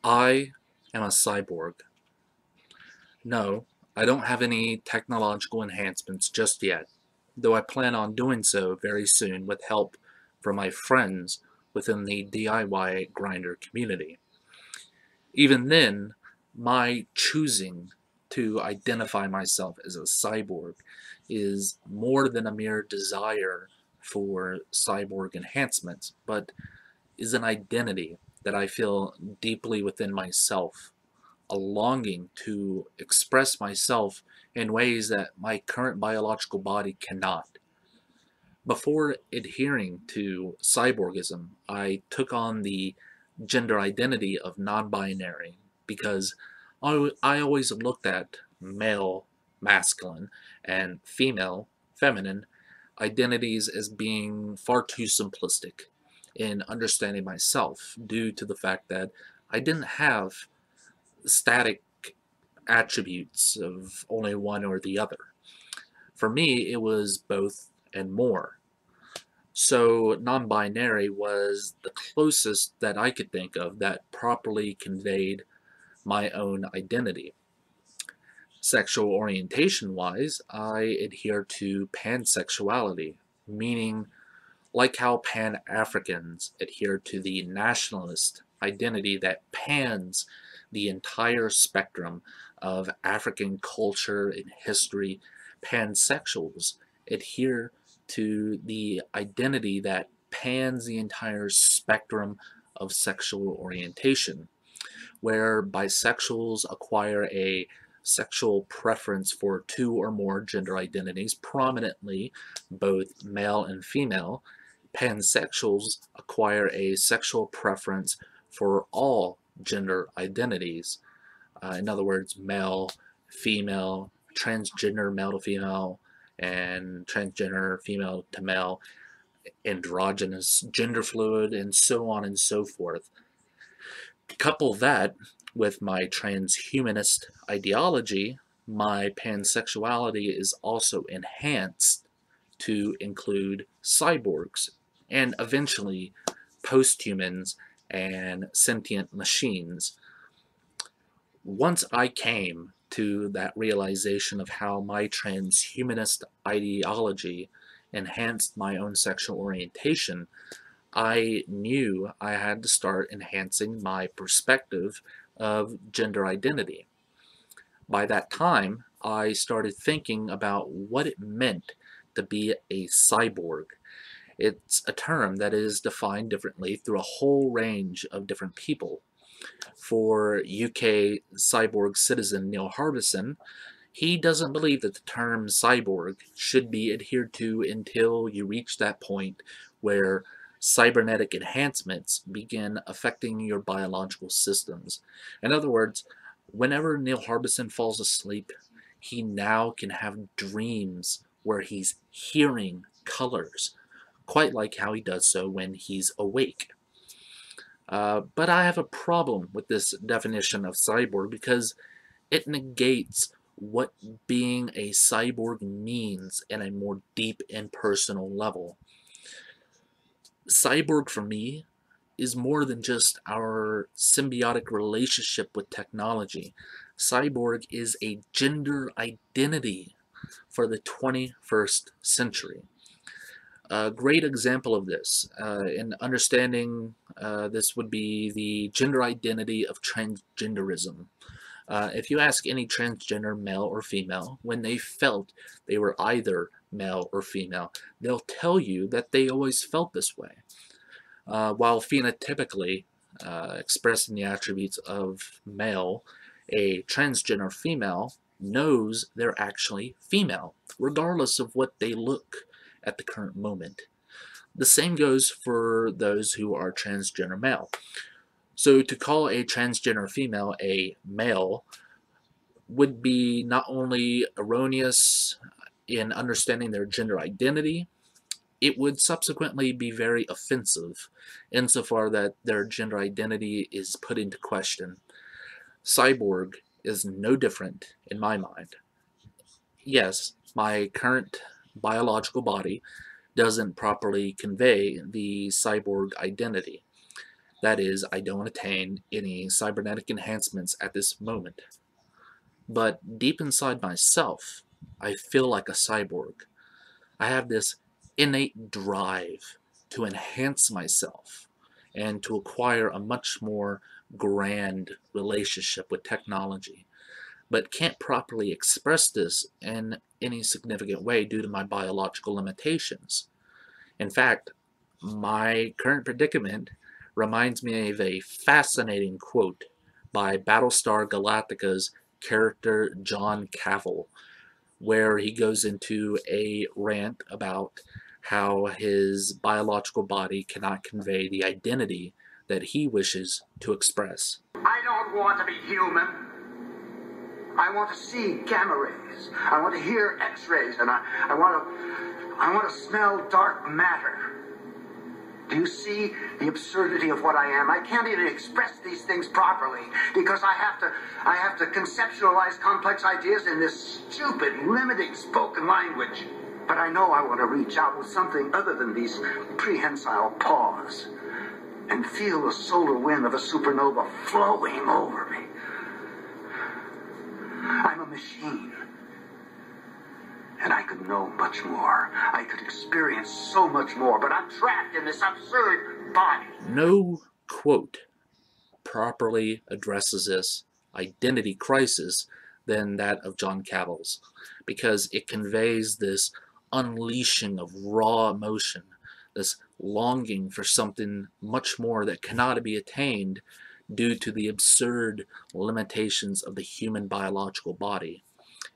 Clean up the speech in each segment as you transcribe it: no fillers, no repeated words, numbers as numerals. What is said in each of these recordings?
I am a cyborg. No, I don't have any technological enhancements just yet, though I plan on doing so very soon with help from my friends within the DIY grinder community. Even then, my choosing to identify myself as a cyborg is more than a mere desire for cyborg enhancements, but is an identity that I feel deeply within myself, a longing to express myself in ways that my current biological body cannot. Before adhering to cyborgism, I took on the gender identity of non binary because I always looked at male, masculine, and female, feminine identities as being far too simplistic in understanding myself due to the fact that I didn't have static attributes of only one or the other. For me, it was both and more. So, non binary was the closest that I could think of that properly conveyed my own identity. Sexual orientation wise, I adhere to pansexuality, meaning like how Pan Africans adhere to the nationalist identity that pans the entire spectrum of African culture and history, pansexuals adhere to the identity that pans the entire spectrum of sexual orientation, where bisexuals acquire a sexual preference for two or more gender identities, prominently both male and female. Pansexuals acquire a sexual preference for all gender identities. In other words, male, female, transgender male to female, and transgender female to male, androgynous, gender fluid, and so on and so forth. Couple that with my transhumanist ideology, my pansexuality is also enhanced to include cyborgs and eventually posthumans and sentient machines. Once I came to that realization of how my transhumanist ideology enhanced my own sexual orientation, I knew I had to start enhancing my perspective of gender identity. By that time, I started thinking about what it meant to be a cyborg. It's a term that is defined differently through a whole range of different people. For UK cyborg citizen Neil Harbison, he doesn't believe that the term cyborg should be adhered to until you reach that point where cybernetic enhancements begin affecting your biological systems. In other words, whenever Neil Harbison falls asleep, he now can have dreams where he's hearing colors, quite like how he does so when he's awake. But I have a problem with this definition of cyborg because it negates what being a cyborg means in a more deep and personal level. Cyborg for me is more than just our symbiotic relationship with technology. Cyborg is a gender identity for the 21st century. A great example of this, in understanding this, would be the gender identity of transgenderism. If you ask any transgender male or female when they felt they were either male or female, they'll tell you that they always felt this way. While phenotypically expressing the attributes of male, a transgender female knows they're actually female, regardless of what they look at the current moment. The same goes for those who are transgender male. So to call a transgender female a male would be not only erroneous in understanding their gender identity, it would subsequently be very offensive insofar that their gender identity is put into question. Cyborg is no different in my mind. Yes, my current biological body doesn't properly convey the cyborg identity. That is, I don't attain any cybernetic enhancements at this moment. But deep inside myself, I feel like a cyborg. I have this innate drive to enhance myself and to acquire a much more grand relationship with technology, but can't properly express this in any significant way due to my biological limitations. In fact, my current predicament reminds me of a fascinating quote by Battlestar Galactica's character John Cavill, where he goes into a rant about how his biological body cannot convey the identity that he wishes to express. I don't want to be human. I want to see gamma rays. I want to hear X-rays, and I want to smell dark matter. Do you see the absurdity of what I am? I can't even express these things properly because I have to conceptualize complex ideas in this stupid, limiting spoken language. But I know I want to reach out with something other than these prehensile paws and feel the solar wind of a supernova flowing over me. I'm a machine. And I could know much more. I could experience so much more, but I'm trapped in this absurd body. No quote properly addresses this identity crisis than that of John Cavill's, because it conveys this unleashing of raw emotion, this longing for something much more that cannot be attained due to the absurd limitations of the human biological body.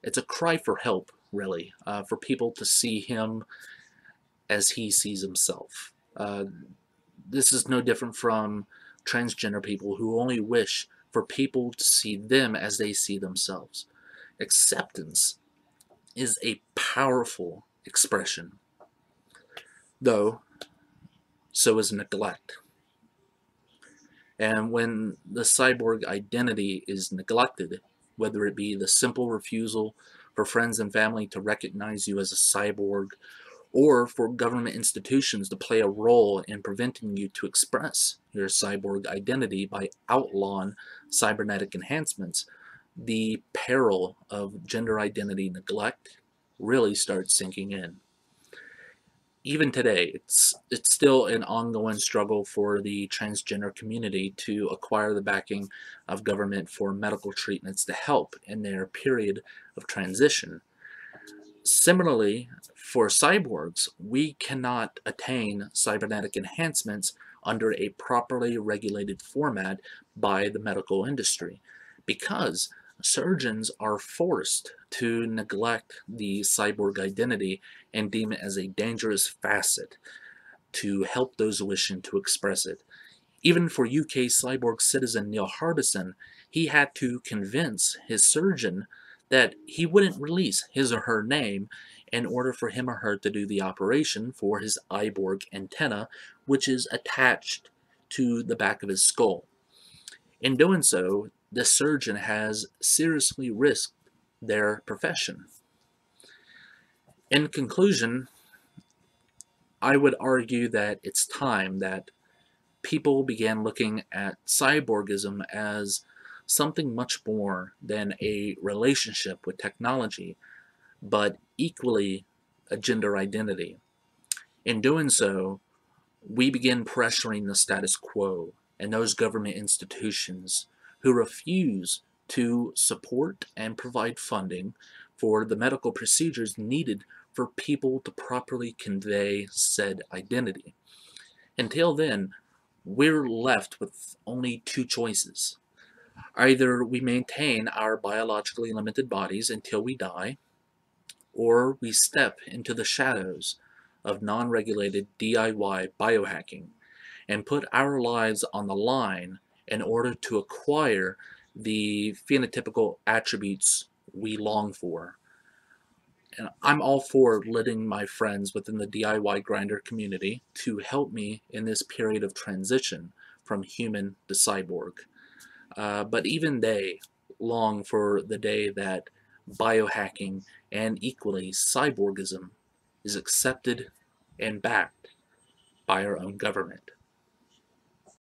It's a cry for help, really, for people to see him as he sees himself. This is no different from transgender people who only wish for people to see them as they see themselves. Acceptance is a powerful expression, though so is neglect. And when the cyborg identity is neglected, whether it be the simple refusal for friends and family to recognize you as a cyborg, or for government institutions to play a role in preventing you to express your cyborg identity by outlawing cybernetic enhancements, the peril of gender identity neglect really starts sinking in. Even today, it's still an ongoing struggle for the transgender community to acquire the backing of government for medical treatments to help in their period of transition. Similarly, for cyborgs, we cannot attain cybernetic enhancements under a properly regulated format by the medical industry because surgeons are forced to neglect the cyborg identity and deem it as a dangerous facet to help those wishing to express it. Even for UK cyborg citizen Neil Harbison, he had to convince his surgeon that he wouldn't release his or her name in order for him or her to do the operation for his iBorg antenna, which is attached to the back of his skull. In doing so, the surgeon has seriously risked their profession. In conclusion, I would argue that it's time that people began looking at cyborgism as something much more than a relationship with technology, but equally a gender identity. In doing so, we begin pressuring the status quo and those government institutions who refuse to support and provide funding for the medical procedures needed for people to properly convey said identity. Until then, we're left with only two choices. Either we maintain our biologically limited bodies until we die, or we step into the shadows of non-regulated DIY biohacking and put our lives on the line in order to acquire the phenotypical attributes we long for. And I'm all for letting my friends within the DIY grinder community to help me in this period of transition from human to cyborg. But even they long for the day that biohacking and equally cyborgism is accepted and backed by our own government.